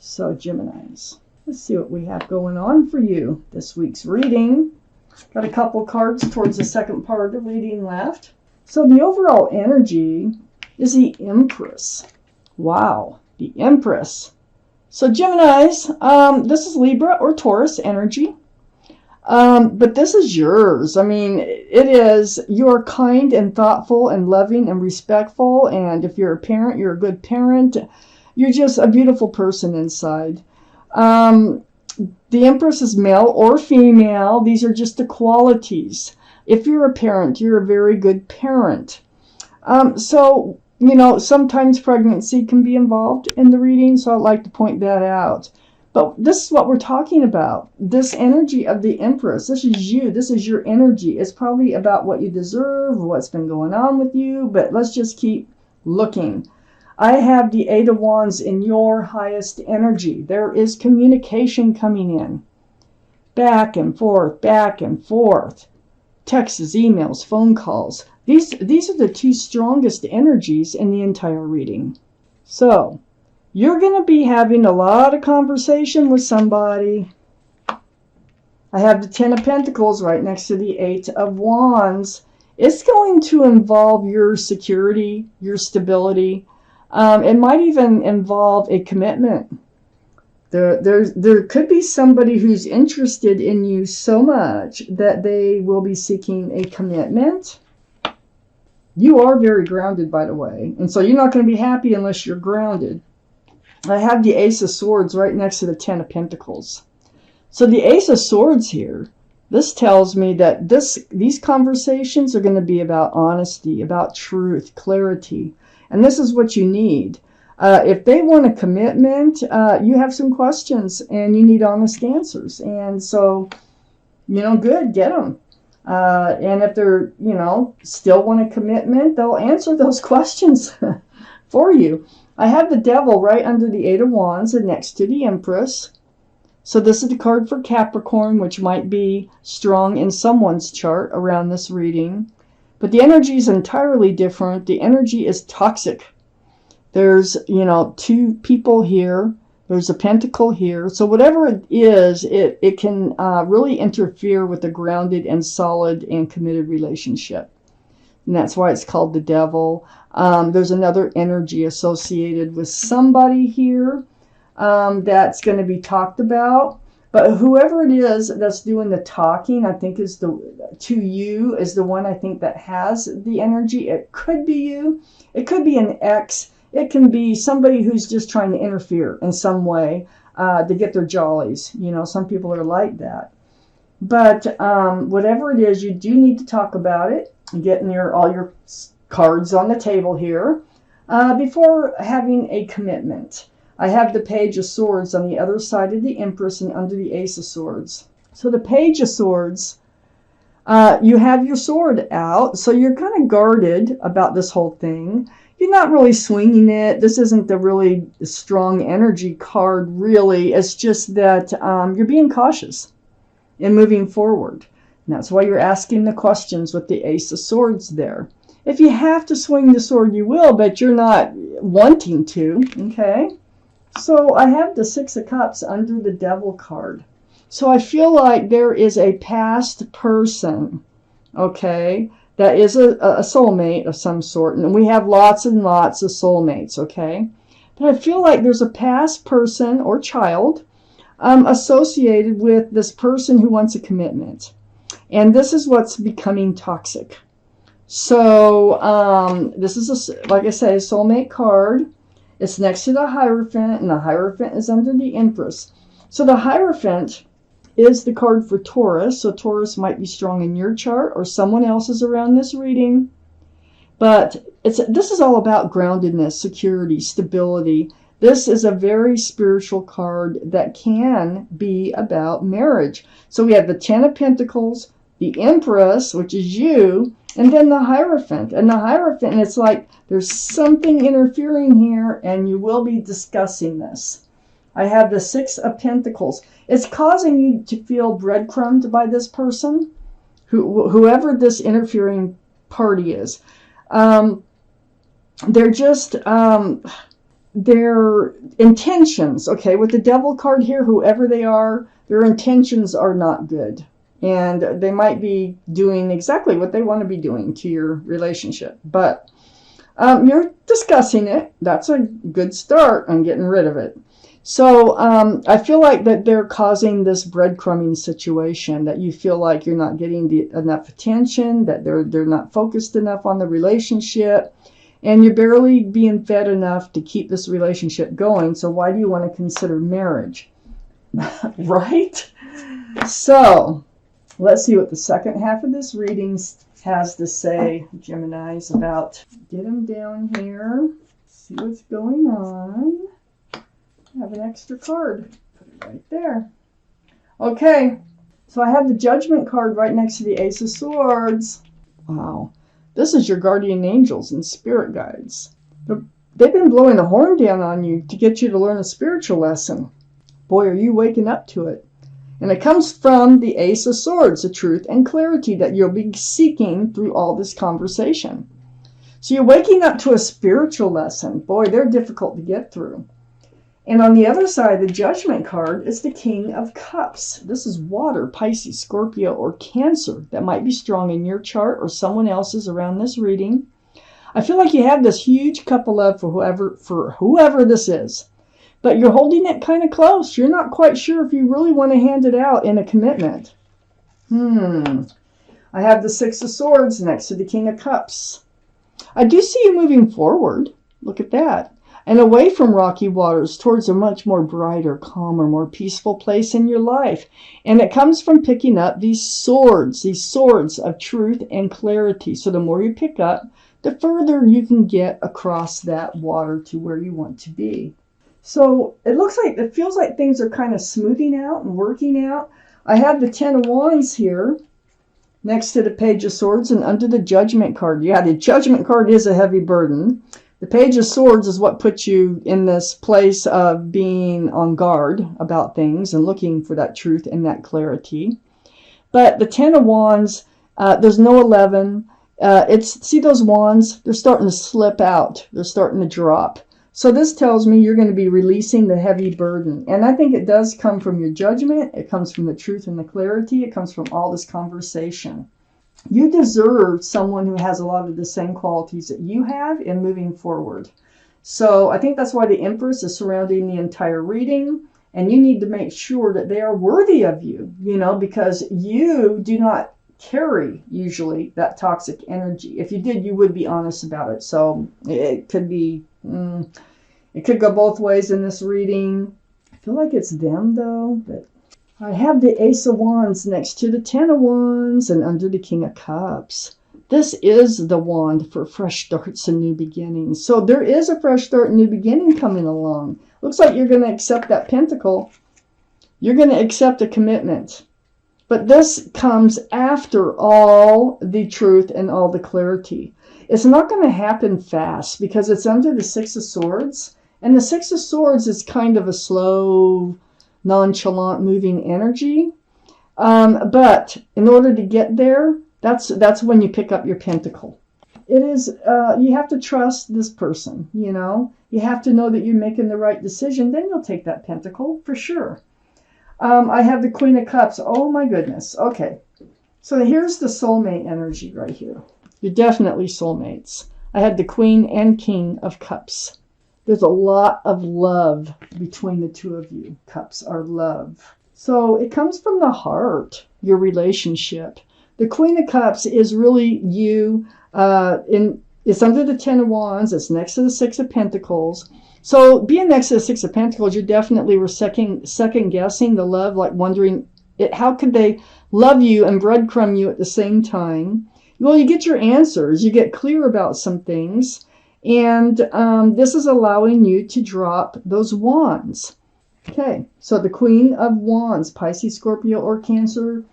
So Geminis, let's see what we have going on for you this week's reading. Got a couple cards towards the second part of the reading left. So the overall energy is the Empress. Wow, the Empress. So Geminis, this is Libra or Taurus energy. But this is yours. I mean, it is. You're kind and thoughtful and loving and respectful. And if you're a parent, you're a good parent. You're just a beautiful person inside. The Empress is male or female. These are just the qualities. If you're a parent, you're a very good parent. So, you know, sometimes pregnancy can be involved in the reading, so I'd like to point that out. But this is what we're talking about. This energy of the Empress, this is you. This is your energy. It's probably about what you deserve, what's been going on with you, but let's just keep looking. I have the Eight of Wands in your highest energy. There is communication coming in. Back and forth, back and forth. Texts, emails, phone calls. These are the two strongest energies in the entire reading. So, you're going to be having a lot of conversation with somebody. I have the Ten of Pentacles right next to the Eight of Wands. It's going to involve your security, your stability. It might even involve a commitment. There could be somebody who's interested in you so much that they will be seeking a commitment. You are very grounded, by the way. And so you're not going to be happy unless you're grounded. I have the Ace of Swords right next to the Ten of Pentacles. So the Ace of Swords here, this tells me that these conversations are going to be about honesty, about truth, clarity. And this is what you need. If they want a commitment, you have some questions and you need honest answers. And so, you know, good, get them. And if they're, you know, still want a commitment, they'll answer those questions for you. I have the Devil right under the Eight of Wands and next to the Empress. So this is the card for Capricorn, which might be strong in someone's chart around this reading. But the energy is entirely different. The energy is toxic. There's, you know, two people here. There's a pentacle here. So whatever it is, it can really interfere with a grounded and solid and committed relationship. And that's why it's called the Devil. There's another energy associated with somebody here that's going to be talked about. But whoever it is that's doing the talking, I think is the one I think that has the energy. It could be you. It could be an ex. It can be somebody who's just trying to interfere in some way to get their jollies. You know, some people are like that. But whatever it is, you do need to talk about it. Get all your cards on the table here before having a commitment. I have the Page of Swords on the other side of the Empress and under the Ace of Swords. So the Page of Swords, you have your sword out, so you're kind of guarded about this whole thing. You're not really swinging it. This isn't the really strong energy card, really. It's just that you're being cautious in moving forward. And that's why you're asking the questions with the Ace of Swords there. If you have to swing the sword, you will, but you're not wanting to, okay? So I have the Six of Cups under the Devil card. So I feel like there is a past person, okay, that is a soulmate of some sort. And we have lots and lots of soulmates, okay? But I feel like there's a past person or child associated with this person who wants a commitment. And this is what's becoming toxic. So this is, like I say, a soulmate card. It's next to the Hierophant, and the Hierophant is under the Empress. So the Hierophant is the card for Taurus. So Taurus might be strong in your chart or someone else's around this reading. But this is all about groundedness, security, stability. This is a very spiritual card that can be about marriage. So we have the Ten of Pentacles, the Empress, which is you, and then the Hierophant. And the Hierophant, it's like there's something interfering here, and you will be discussing this. I have the Six of Pentacles. It's causing you to feel breadcrumbed by this person, whoever this interfering party is. They're just, their intentions, okay, with the Devil card here, whoever they are, their intentions are not good. And they might be doing exactly what they want to be doing to your relationship. But you're discussing it. That's a good start on getting rid of it. So I feel like that they're causing this breadcrumbing situation, that you feel like you're not getting enough attention, that they're not focused enough on the relationship, and you're barely being fed enough to keep this relationship going. So why do you want to consider marriage? Right? So let's see what the second half of this reading has to say, Geminis, about. Get them down here. See what's going on. I have an extra card. Put it right there. Okay. So I have the Judgment card right next to the Ace of Swords. Wow. This is your guardian angels and spirit guides. They've been blowing the horn down on you to get you to learn a spiritual lesson. Boy, are you waking up to it. And it comes from the Ace of Swords, the truth and clarity that you'll be seeking through all this conversation. So you're waking up to a spiritual lesson. Boy, they're difficult to get through. And on the other side, the Judgment card is the King of Cups. This is water, Pisces, Scorpio, or Cancer that might be strong in your chart or someone else's around this reading. I feel like you have this huge cup of love for whoever this is. But you're holding it kind of close. You're not quite sure if you really want to hand it out in a commitment. I have the Six of Swords next to the King of Cups. I do see you moving forward. Look at that. And away from rocky waters towards a much more brighter, calmer, more peaceful place in your life. And it comes from picking up these swords of truth and clarity. So the more you pick up, the further you can get across that water to where you want to be. So it feels like things are kind of smoothing out and working out. I have the Ten of Wands here next to the Page of Swords and under the Judgment card. Yeah, the Judgment card is a heavy burden. The Page of Swords is what puts you in this place of being on guard about things and looking for that truth and that clarity. But the Ten of Wands, there's no 11. See those wands? They're starting to slip out. They're starting to drop. So this tells me you're going to be releasing the heavy burden. And I think it does come from your judgment. It comes from the truth and the clarity. It comes from all this conversation. You deserve someone who has a lot of the same qualities that you have in moving forward. So I think that's why the Empress is surrounding the entire reading. And you need to make sure that they are worthy of you, because you do not carry usually that toxic energy. If you did, you would be honest about it. So it could be, it could go both ways in this reading. I feel like it's them though, but I have the Ace of Wands next to the Ten of Wands and under the King of Cups. This is the wand for fresh starts and new beginnings. So there is a fresh start and new beginning coming along. Looks like you're going to accept that pentacle. You're going to accept a commitment. But this comes after all the truth and all the clarity. It's not going to happen fast because it's under the Six of Swords. And the Six of Swords is kind of a slow, nonchalant moving energy. But in order to get there, that's when you pick up your pentacle. It is, you have to trust this person, You have to know that you're making the right decision. Then you'll take that pentacle for sure. I have the Queen of Cups. Oh my goodness. Okay. So here's the soulmate energy right here. You're definitely soulmates. I had the Queen and King of Cups. There's a lot of love between the two of you. Cups are love. So it comes from the heart, your relationship. The Queen of Cups is really you. It's under the Ten of Wands. It's next to the Six of Pentacles. So being next to the Six of Pentacles, you definitely were second guessing the love, like wondering how could they love you and breadcrumb you at the same time. Well, you get your answers. You get clear about some things. And this is allowing you to drop those wands. Okay, so the Queen of Wands, Pisces, Scorpio, or Cancer.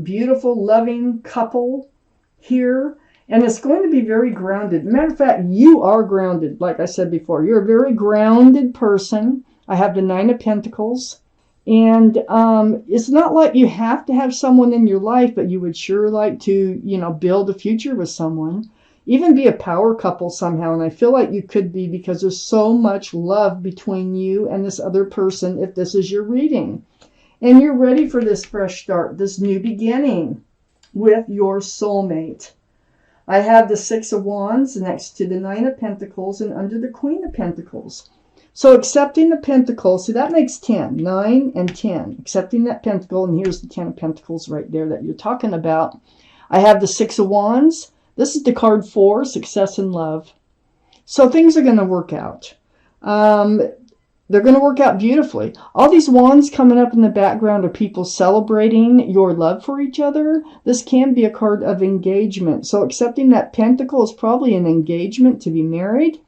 Beautiful, loving couple here. And it's going to be very grounded. Matter of fact, you are grounded, like I said before. You're a very grounded person. I have the Nine of Pentacles. And it's not like you have to have someone in your life, but you would sure like to, build a future with someone. even be a power couple somehow. And I feel like you could be, because there's so much love between you and this other person if this is your reading. And you're ready for this fresh start, this new beginning with your soulmate. I have the Six of Wands next to the Nine of Pentacles and under the Queen of Pentacles. So accepting the Pentacle, so that makes 10, 9 and 10. Accepting that Pentacle, and here's the 10 of Pentacles right there that you're talking about. I have the Six of Wands. This is the card 4, success and love. So things are going to work out. They're going to work out beautifully. All these wands coming up in the background are people celebrating your love for each other. This can be a card of engagement. So accepting that Pentacle is probably an engagement to be married.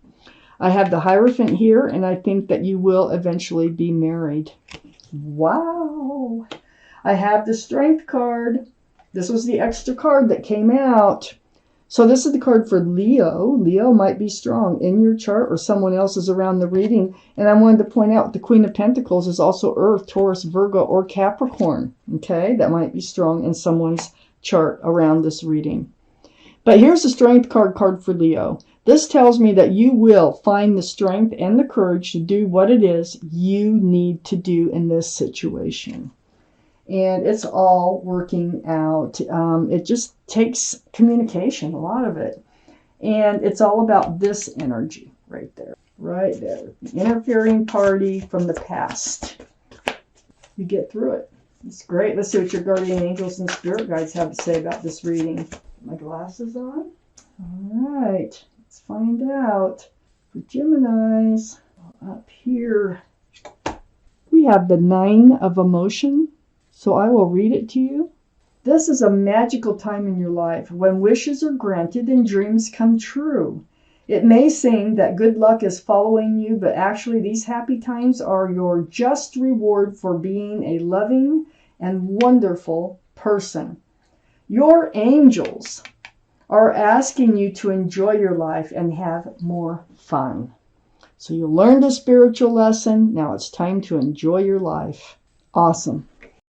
I have the Hierophant here, and I think that you will eventually be married. Wow. I have the Strength card. This was the extra card that came out. So this is the card for Leo. Leo might be strong in your chart or someone else is around the reading. And I wanted to point out the Queen of Pentacles is also Earth, Taurus, Virgo, or Capricorn. Okay, that might be strong in someone's chart around this reading. But here's the Strength card for Leo. This tells me that you will find the strength and the courage to do what it is you need to do in this situation. And it's all working out. It just takes communication, a lot of it. And it's all about this energy right there. Right there. The interfering party from the past. You get through it. It's great. Let's see what your guardian angels and spirit guides have to say about this reading. My glasses on. All right. Let's find out. For Geminis, up here, we have the Nine of Emotion. So I will read it to you. This is a magical time in your life when wishes are granted and dreams come true. It may seem that good luck is following you, but actually these happy times are your just reward for being a loving and wonderful person. Your angels are asking you to enjoy your life and have more fun. So you learned a spiritual lesson. Now it's time to enjoy your life. Awesome.